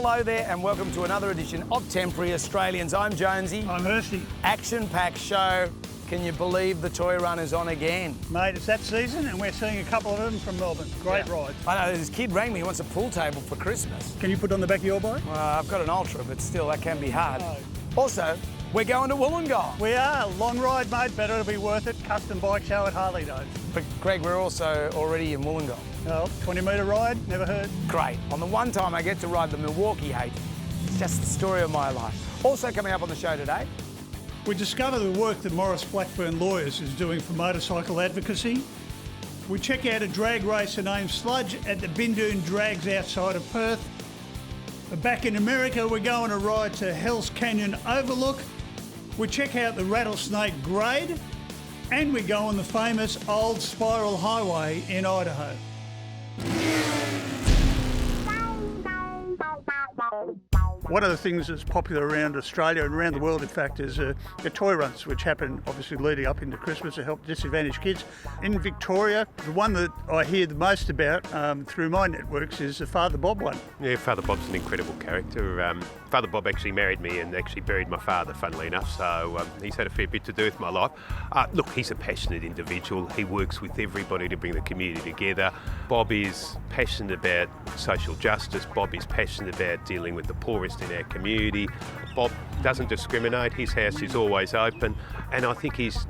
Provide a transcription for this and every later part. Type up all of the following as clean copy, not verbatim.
Hello there and welcome to another edition of Temporary Australians. I'm Jonesy. I'm Hirsty. Action-packed show. Can you believe the toy run is on again? Mate, it's that season and we're seeing a couple of them from Melbourne. Great ride. I know, this kid rang me, he wants a pool table for Christmas. Can you put on the back of your bike? I've got an Ultra, but still, that can be hard. No. Also, we're going to Wollongong. We are. Long ride, mate, but it'll be worth it. Custom bike show at Harley Davidson. But Greg, we're also already in Wollongong. Oh, 20-metre ride, never heard. Great. On the one time I get to ride the Milwaukee Hate, it's just the story of my life. Also coming up on the show today, We discover the work that Maurice Blackburn Lawyers is doing for motorcycle advocacy. We check out a drag racer named Sludge at the Bindoon drags outside of Perth. Back in America, we're going to ride to Hell's Canyon Overlook. We check out the Rattlesnake grade, and we go on the famous old spiral highway in Idaho. One of the things that's popular around Australia and around the world, in fact, is the toy runs, which happen obviously leading up into Christmas to help disadvantaged kids. In Victoria, the one that I hear the most about through my networks is the Father Bob one. Yeah, Father Bob's an incredible character. Father Bob actually married me and actually buried my father, funnily enough, so he's had a fair bit to do with my life. Look, he's a passionate individual. He works with everybody to bring the community together. Bob is passionate about social justice. Bob is passionate about dealing with the poorest in our community. Bob doesn't discriminate. His house is always open, and I think he's,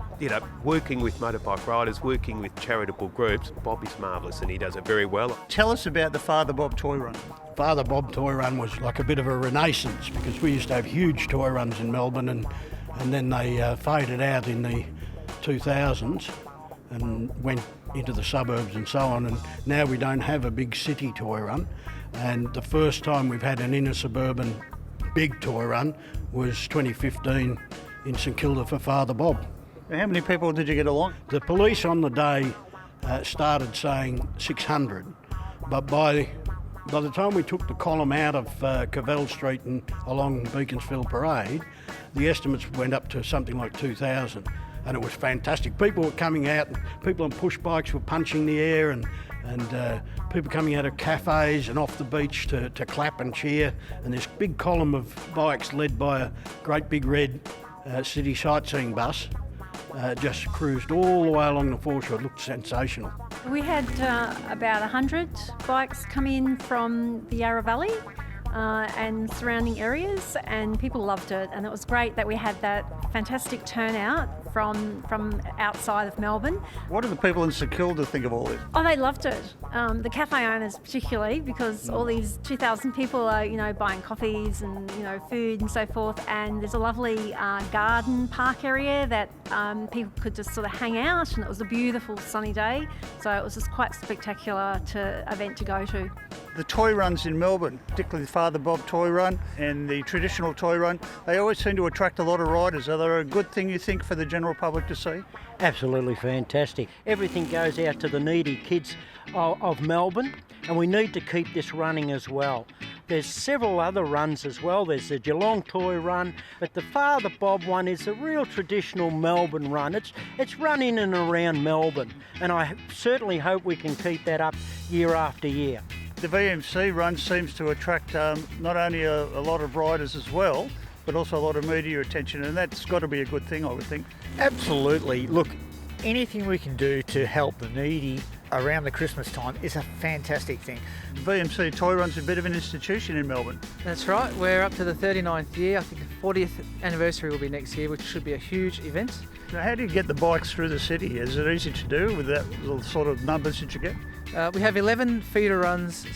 working with motorbike riders, working with charitable groups. Bob is marvellous and he does it very well. Tell us about the Father Bob toy run. Father Bob toy run was like a bit of a renaissance because we used to have huge toy runs in Melbourne and then they faded out in the 2000s and went into the suburbs and so on, and now we don't have a big city toy run, and the first time we've had an inner suburban big toy run was 2015 in St Kilda for Father Bob. How many people did you get along? The police on the day started saying 600, but by the time we took the column out of Cavell Street and along Beaconsfield Parade, the estimates went up to something like 2,000, and it was fantastic. People were coming out, and people on push bikes were punching the air, and people coming out of cafes and off the beach to clap and cheer, and this big column of bikes led by a great big red city sightseeing bus just cruised all the way along the foreshore. It looked sensational. We had about 100 bikes come in from the Yarra Valley and surrounding areas, and people loved it, and it was great that we had that fantastic turnout from outside of Melbourne. What do the people in St Kilda think of all this? Oh, they loved it. The cafe owners particularly, because all these 2,000 people are, buying coffees and, food and so forth, and there's a lovely garden park area that people could just sort of hang out, and it was a beautiful sunny day, so it was just quite spectacular event to go to. The toy runs in Melbourne, particularly the Father Bob toy run and the traditional toy run, they always seem to attract a lot of riders. Are they a good thing, you think, for the general public to see? Absolutely fantastic. Everything goes out to the needy kids of Melbourne, and we need to keep this running as well. There's several other runs as well. There's the Geelong Toy Run, but the Father Bob one is a real traditional Melbourne run. It's run in and around Melbourne, and I certainly hope we can keep that up year after year. The VMC run seems to attract not only a lot of riders as well, but also a lot of media attention, and that's got to be a good thing, I would think. Absolutely. Look, anything we can do to help the needy around the Christmas time is a fantastic thing. VMC Toy Run's a bit of an institution in Melbourne. That's right, we're up to the 39th year. I think the 40th anniversary will be next year, which should be a huge event. Now, how do you get the bikes through the city? Is it easy to do with that sort of numbers that you get? We have 11 feeder runs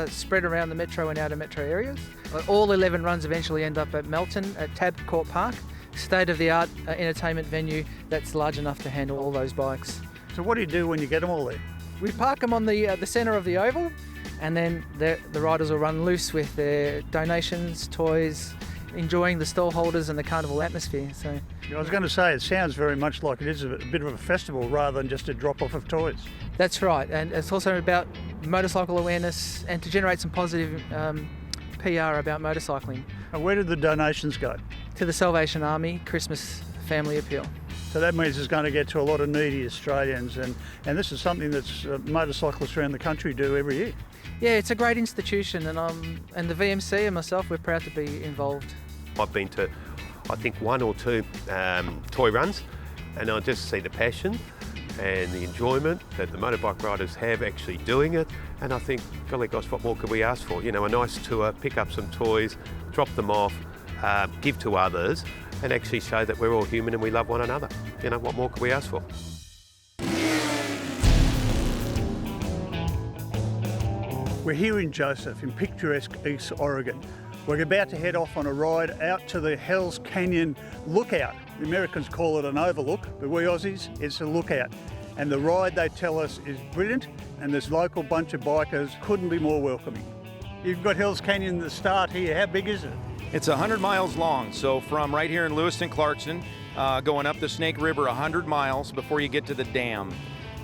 spread around the metro and outer metro areas. All 11 runs eventually end up at Melton at Tab Court Park, state-of-the-art entertainment venue that's large enough to handle all those bikes. So what do you do when you get them all there? We park them on the centre of the oval, and then the riders will run loose with their donations, toys, enjoying the stall holders and the carnival atmosphere. So I was going to say, it sounds very much like it is a bit of a festival rather than just a drop-off of toys. That's right, and it's also about motorcycle awareness and to generate some positive PR about motorcycling. And where did the donations go? To the Salvation Army Christmas Family Appeal. So that means it's going to get to a lot of needy Australians, and this is something that motorcyclists around the country do every year. Yeah, it's a great institution, and the VMC and myself, we're proud to be involved. I've been to, I think, 1 or 2 toy runs, and I just see the passion and the enjoyment that the motorbike riders have actually doing it. And I think, golly gosh, what more could we ask for? You know, a nice tour, pick up some toys, drop them off, give to others, and actually show that we're all human and we love one another. You know, what more could we ask for? We're here in Joseph, in picturesque East Oregon. We're about to head off on a ride out to the Hells Canyon lookout. The Americans call it an overlook, but we Aussies, it's a lookout. And the ride, they tell us, is brilliant, and this local bunch of bikers couldn't be more welcoming. You've got Hells Canyon at the start here. How big is it? It's 100 miles long, so from right here in Lewiston, Clarkson, going up the Snake River 100 miles before you get to the dam.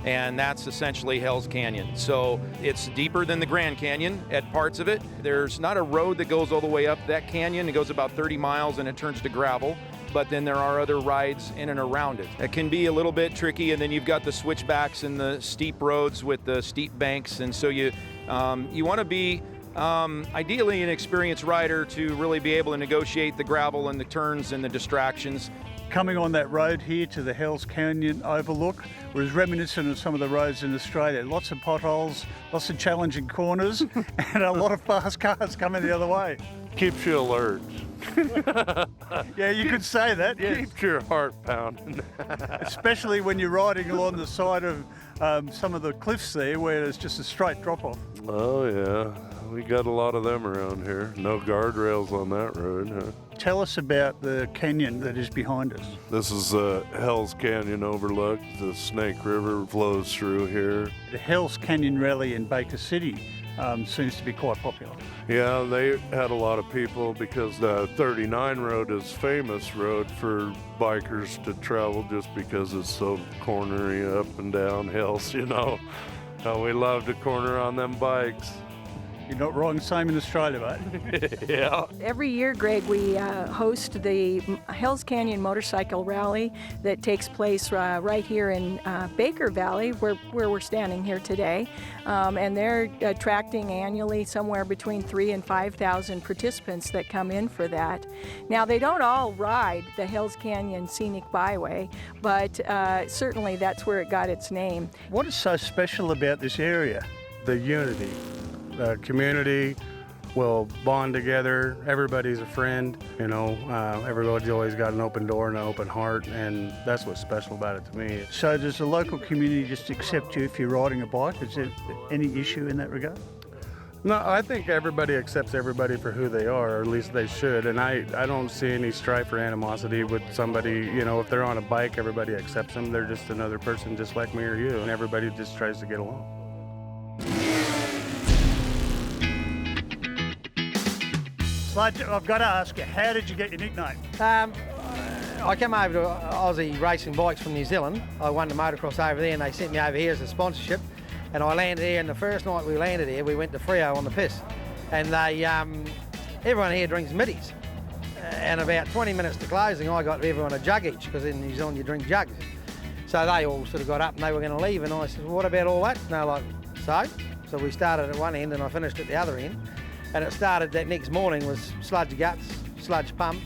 And that's essentially Hells Canyon. So it's deeper than the Grand Canyon at parts of it. There's not a road that goes all the way up that canyon. It goes about 30 miles and it turns to gravel. But then there are other rides in and around it. It can be a little bit tricky, and then you've got the switchbacks and the steep roads with the steep banks. And so you want to be ideally an experienced rider to really be able to negotiate the gravel and the turns and the distractions. Coming on that road here to the Hells Canyon overlook was reminiscent of some of the roads in Australia. Lots of potholes, lots of challenging corners, and a lot of fast cars coming the other way. Keeps you alert. Yeah, you could say that, yes. Keeps your heart pounding. Especially when you're riding along the side of some of the cliffs there where there's just a straight drop-off. Oh, yeah. We got a lot of them around here. No guardrails on that road, huh? Tell us about the canyon that is behind us. This is Hells Canyon overlook. The Snake River flows through here. The Hells Canyon Rally in Baker City seems to be quite popular. Yeah, they had a lot of people because the 39 road is famous road for bikers to travel just because it's so cornery up and down hills, you know. We love to corner on them bikes. You're not wrong, same in Australia, mate. Yeah. Every year, Greg, we host the Hells Canyon Motorcycle Rally that takes place right here in Baker Valley, where we're standing here today. And they're attracting annually somewhere between 3,000 and 5,000 participants that come in for that. Now, they don't all ride the Hells Canyon Scenic Byway, but certainly that's where it got its name. What is so special about this area? The unity. The community will bond together. Everybody's a friend, you know. Everybody's always got an open door and an open heart, and that's what's special about it to me. So does the local community just accept you if you're riding a bike? Is there any issue in that regard? No, I think everybody accepts everybody for who they are, or at least they should, and I don't see any strife or animosity with somebody. You know, if they're on a bike, everybody accepts them. They're just another person just like me or you, and everybody just tries to get along. Sludge, I've got to ask you, how did you get your nickname? I came over to Aussie Racing Bikes from New Zealand. I won the motocross over there and they sent me over here as a sponsorship. And I landed here, and the first night we landed here, we went to Freo on the piss. And they, everyone here drinks middies. And about 20 minutes to closing, I got everyone a jug each, because in New Zealand you drink jugs. So they all sort of got up and they were going to leave, and I said, well, what about all that? And they're like, so? So we started at one end and I finished at the other end. And it started that next morning was sludge guts, sludge pump,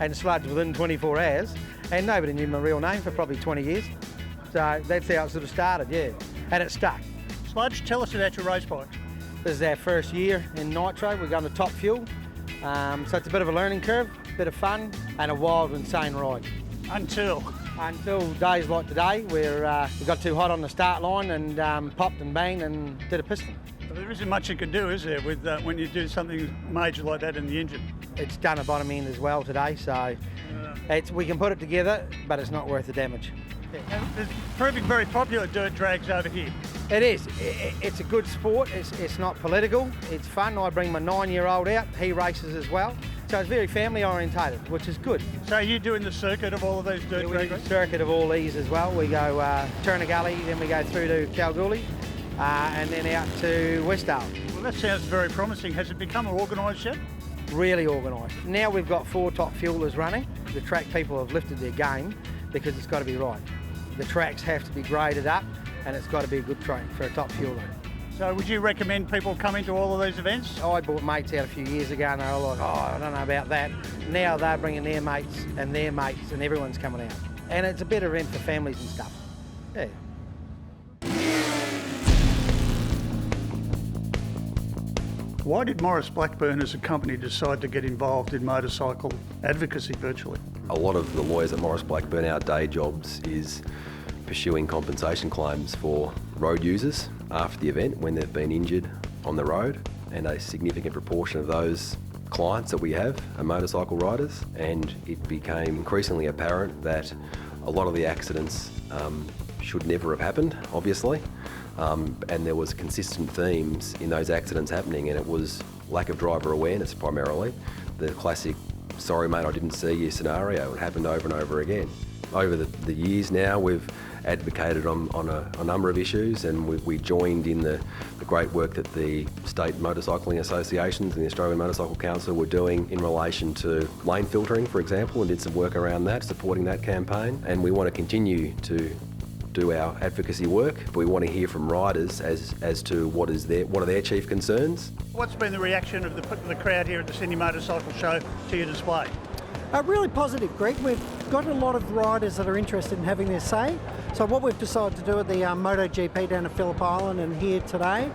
and sludge within 24 hours. And nobody knew my real name for probably 20 years. So that's how it sort of started, yeah. And it stuck. Sludge, tell us about your race bike. This is our first year in nitro. We're going to top fuel. So it's a bit of a learning curve, a bit of fun, and a wild, insane ride. Until days like today, where we got too hot on the start line and popped and banged and did a piston. Well, there isn't much you can do, is there, with when you do something major like that in the engine? It's done a bottom end as well today, so we can put it together, but it's not worth the damage. Yeah. It's proving very popular, dirt drags over here. It is. It's a good sport. It's not political. It's fun. I bring my 9-year-old out. He races as well. So it's very family orientated, which is good. So are you doing the circuit of all of those dirt drags? We do the circuit of all these as well. We go Turnagully, then we go through to Kalgoorlie, and then out to Westdale. Well, that sounds very promising. Has it become organised yet? Really organised. Now we've got 4 top fuelers running. The track people have lifted their game because it's got to be right. The tracks have to be graded up, and it's got to be a good track for a top fueler. So would you recommend people come into all of these events? I brought mates out a few years ago and they were like, oh, I don't know about that. Now they're bringing their mates and everyone's coming out. And it's a better event for families and stuff. Yeah. Why did Maurice Blackburn as a company decide to get involved in motorcycle advocacy virtually? A lot of the lawyers at Maurice Blackburn, our day jobs is pursuing compensation claims for road users after the event when they've been injured on the road, and a significant proportion of those clients that we have are motorcycle riders, and it became increasingly apparent that a lot of the accidents should never have happened, obviously, and there was consistent themes in those accidents happening, and it was lack of driver awareness primarily. The classic, sorry mate, I didn't see you scenario. It happened over and over again. Over the years now, we've advocated on a number of issues, and we joined in the great work that the state motorcycling associations and the Australian Motorcycle Council were doing in relation to lane filtering, for example, and did some work around that, supporting that campaign. And we want to continue to do our advocacy work, but we want to hear from riders as to what are their chief concerns. What's been the reaction of the crowd here at the Sydney Motorcycle Show to your display? Really positive, Greg. We've got a lot of riders that are interested in having their say. So what we've decided to do at the MotoGP down at Phillip Island and here today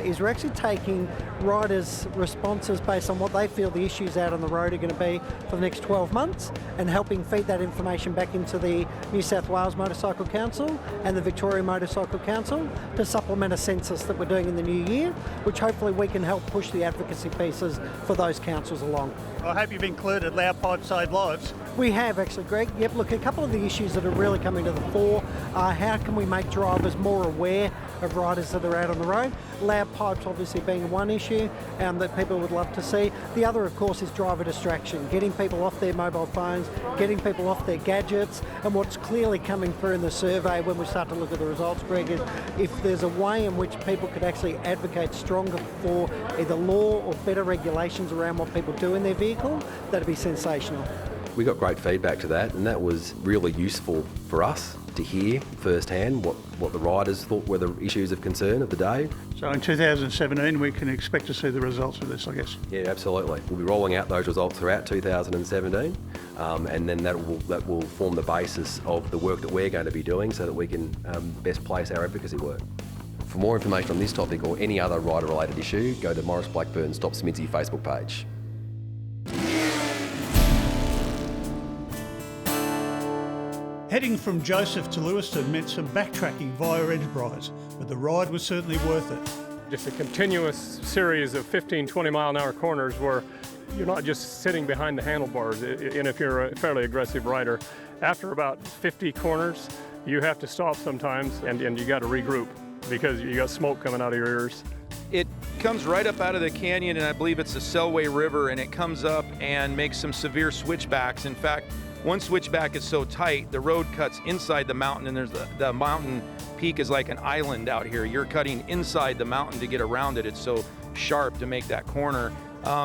is we're actually taking riders' responses based on what they feel the issues out on the road are going to be for the next 12 months and helping feed that information back into the New South Wales Motorcycle Council and the Victoria Motorcycle Council to supplement a census that we're doing in the new year, which hopefully we can help push the advocacy pieces for those councils along. I hope you've included Loud Pipes Save Lives. We have actually, Greg. Yep, look, a couple of the issues that are really coming to the fore are how can we make drivers more aware of riders that are out on the road. Loud pipes obviously being one issue that people would love to see. The other, of course, is driver distraction, getting people off their mobile phones, getting people off their gadgets. And what's clearly coming through in the survey when we start to look at the results, Greg, is if there's a way in which people could actually advocate stronger for either law or better regulations around what people do in their vehicle, that'd be sensational. We got great feedback to that, and that was really useful for us to hear firsthand what the riders thought were the issues of concern of the day. So in 2017 we can expect to see the results of this, I guess. Yeah, absolutely. We'll be rolling out those results throughout 2017, and then that will form the basis of the work that we're going to be doing so that we can best place our advocacy work. For more information on this topic or any other rider-related issue, go to Maurice Blackburn's Stop Smidsy Facebook page. Heading from Joseph to Lewiston meant some backtracking via Enterprise, but the ride was certainly worth it. Just a continuous series of 15, 20 mile an hour corners where you're not just sitting behind the handlebars, and if you're a fairly aggressive rider, after about 50 corners, you have to stop sometimes and you got to regroup because you got smoke coming out of your ears. It comes right up out of the canyon, and I believe it's the Selway River, and it comes up and makes some severe switchbacks. In fact, one switchback is so tight, the road cuts inside the mountain, and there's the mountain peak is like an island out here. You're cutting inside the mountain to get around it. It's so sharp to make that corner.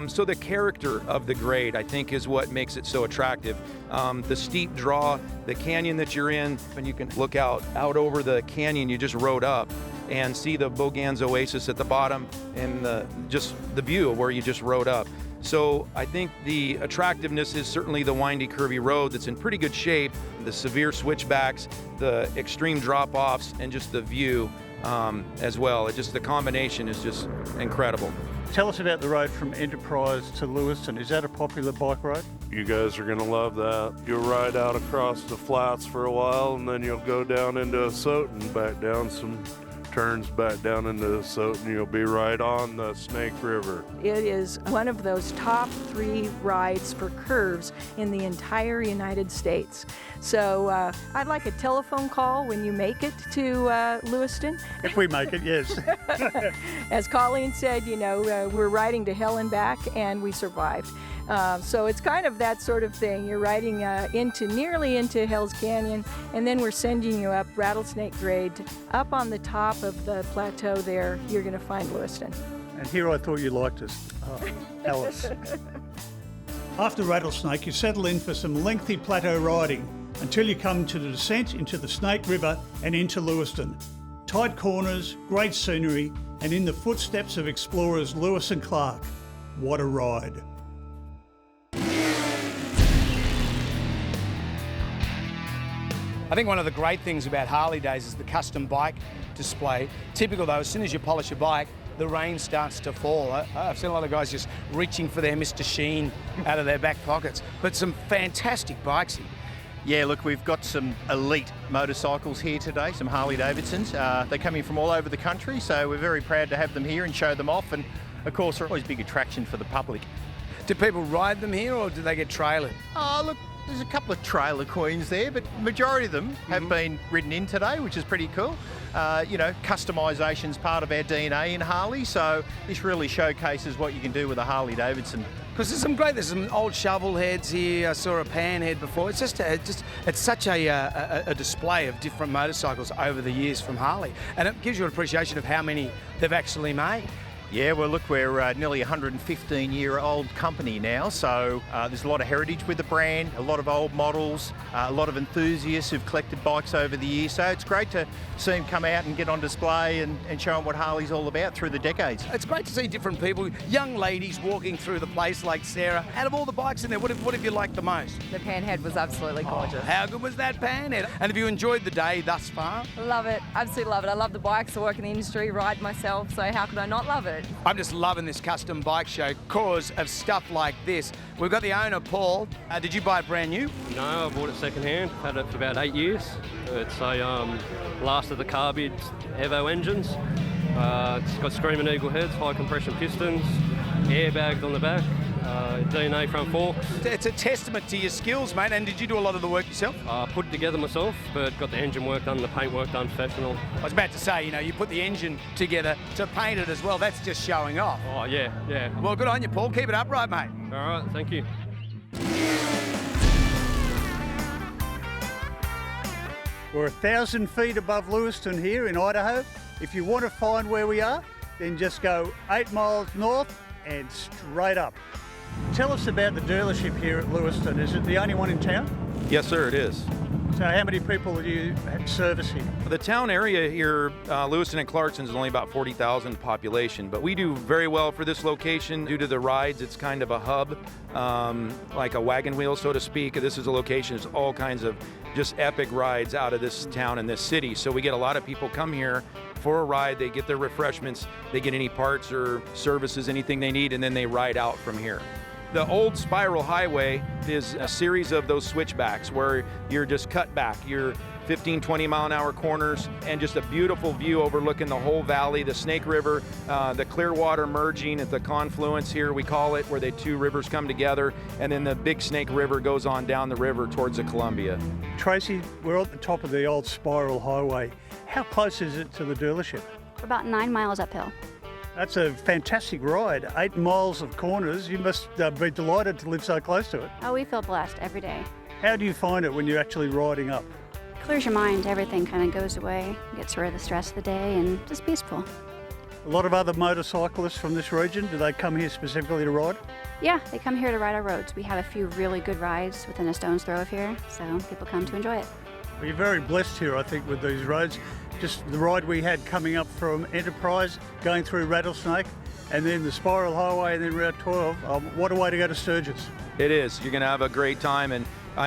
So the character of the grade, I think, is what makes it so attractive. The steep draw, the canyon that you're in, and you can look out over the canyon you just rode up and see the Bogans Oasis at the bottom and just the view of where you just rode up. So I think the attractiveness is certainly the windy, curvy road that's in pretty good shape, the severe switchbacks, the extreme drop-offs, and just the view as well. The combination is just incredible. Tell us about the road from Enterprise to Lewiston. Is that a popular bike road? You guys are going to love that. You'll ride out across the flats for a while, and then you'll go down into Soton, back down some turns back down into the Soton, you'll be right on the Snake River. It is one of those top 3 rides for curves in the entire United States. So I'd like a telephone call when you make it to Lewiston. If we make it, yes. As Colleen said, we're riding to hell and back, and we survived. So it's kind of that sort of thing. You're riding nearly into Hell's Canyon, and then we're sending you up Rattlesnake grade. Up on the top of the plateau there, you're going to find Lewiston. And here I thought you liked us. Alice. After Rattlesnake, you settle in for some lengthy plateau riding until you come to the descent into the Snake River and into Lewiston. Tight corners, great scenery, And in the footsteps of explorers Lewis and Clark, what a ride. I think one of the great things about Harley Days is the custom bike display. Typical though, as soon as you polish a bike, the rain starts to fall. I've seen a lot of guys just reaching for their Mr. Sheen out of their back pockets. But some fantastic bikes here. Yeah, look, we've got some elite motorcycles here today, some Harley Davidsons. They come in from all over the country, so we're very proud to have them here and show them off. And of course, they're always a big attraction for the public. Do people ride them here or do they get trailered? Oh, look, there's a couple of trailer queens there, but majority of them have been ridden in today, which is pretty cool. You know, customisation's part of our DNA in Harley, so this really showcases what you can do with a Harley Davidson. Because there's some old shovel heads here. I saw a pan head before. It's it's such a display of different motorcycles over the years from Harley, and it gives you an appreciation of how many they've actually made. Yeah, well, look, we're nearly a 115-year-old company now, so there's a lot of heritage with the brand, a lot of old models, a lot of enthusiasts who've collected bikes over the years, so it's great to see them come out and get on display and show them what Harley's all about through the decades. It's great to see different people, young ladies walking through the place like Sarah. Out of all the bikes in there, what have you liked the most? The panhead was absolutely gorgeous. How good was that panhead? And have you enjoyed the day thus far? Love it, absolutely love it. I love the bikes, I work in the industry, ride myself, so how could I not love it? I'm just loving this custom bike show cause of stuff like this. We've got the owner, Paul. Did you buy it brand new? No, I bought it second hand. Had it for about 8 years. It's a last of the carbide Evo engines. It's got Screaming Eagle heads, high compression pistons, airbags on the back, DNA front forks. It's a testament to your skills, mate. And did you do a lot of the work yourself? Put it together myself, but got the engine work done, the paint work done professional. I was about to say, you know, you put the engine together to paint it as well. That's just showing off. Oh, yeah, yeah. Well, good on you, Paul. Keep it upright, mate. All right, thank you. We're 1,000 feet above Lewiston here in Idaho. If you want to find where we are, then just go 8 miles north and straight up. Tell us about the dealership here at Lewiston. Is it the only one in town? Yes, sir, it is. So how many people do you service here? The town area here, Lewiston and Clarkson, is only about 40,000 population, but we do very well for this location due to the rides. It's kind of a hub, like a wagon wheel, so to speak. This is a location, there's all kinds of just epic rides out of this town and this city. So we get a lot of people come here for a ride, they get their refreshments, they get any parts or services, anything they need, and then they ride out from here. The old spiral highway is a series of those switchbacks where you're just cut back. You're 15, 20 mile an hour corners and just a beautiful view overlooking the whole valley, the Snake River, the Clearwater merging at the confluence here, we call it, where the two rivers come together, and then the big Snake River goes on down the river towards the Columbia. Tracy, we're at the top of the old spiral highway. How close is it to the dealership? We're about 9 miles uphill. That's a fantastic ride. 8 miles of corners. You must be delighted to live so close to it. Oh, we feel blessed every day. How do you find it when you're actually riding up? Clears your mind. Everything kind of goes away. Gets rid of the stress of the day and just peaceful. A lot of other motorcyclists from this region, do they come here specifically to ride? Yeah, they come here to ride our roads. We have a few really good rides within a stone's throw of here, so people come to enjoy it. Well, you're very blessed here, I think, with these roads. Just the ride we had coming up from Enterprise, going through Rattlesnake, and then the Spiral Highway, and then Route 12. What a way to go to Sturgis. It is. You're going to have a great time, and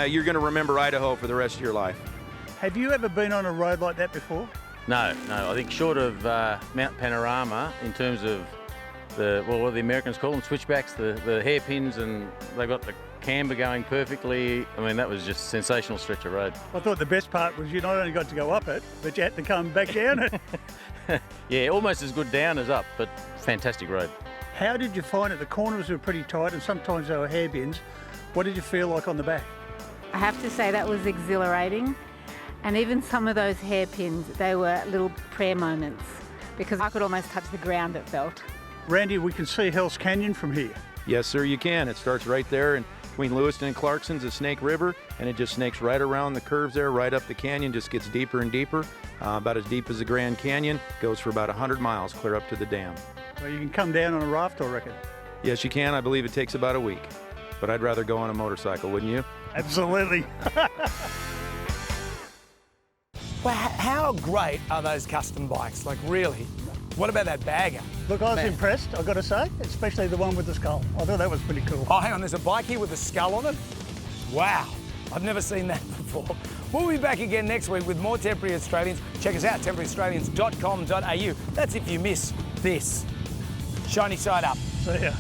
you're going to remember Idaho for the rest of your life. Have you ever been on a road like that before? No. I think short of Mount Panorama, in terms of what the Americans call them, switchbacks, the hairpins, and they've got the camber going perfectly. I mean, that was just a sensational stretch of road. I thought the best part was you not only got to go up it, but you had to come back down it. Yeah, almost as good down as up, but fantastic road. How did you find it? The corners were pretty tight and sometimes they were hairpins. What did you feel like on the back? I have to say that was exhilarating. And even some of those hairpins, they were little prayer moments because I could almost touch the ground, it felt. Randy, we can see Hell's Canyon from here. Yes, sir, you can. It starts right there and between Lewiston and Clarkson's the Snake River, and it just snakes right around the curves there, right up the canyon, just gets deeper and deeper, about as deep as the Grand Canyon, goes for about 100 miles clear up to the dam. Well, you can come down on a raft, I reckon. Yes, you can. I believe it takes about a week, but I'd rather go on a motorcycle, wouldn't you? Absolutely. Well, how great are those custom bikes? Like, really? What about that bagger? Look, I was impressed, I've got to say, especially the one with the skull. I thought that was pretty cool. Oh, hang on, there's a bike here with a skull on it? Wow, I've never seen that before. We'll be back again next week with more Temporary Australians. Check us out, temporaryaustralians.com.au. That's if you miss this. Shiny side up. See ya.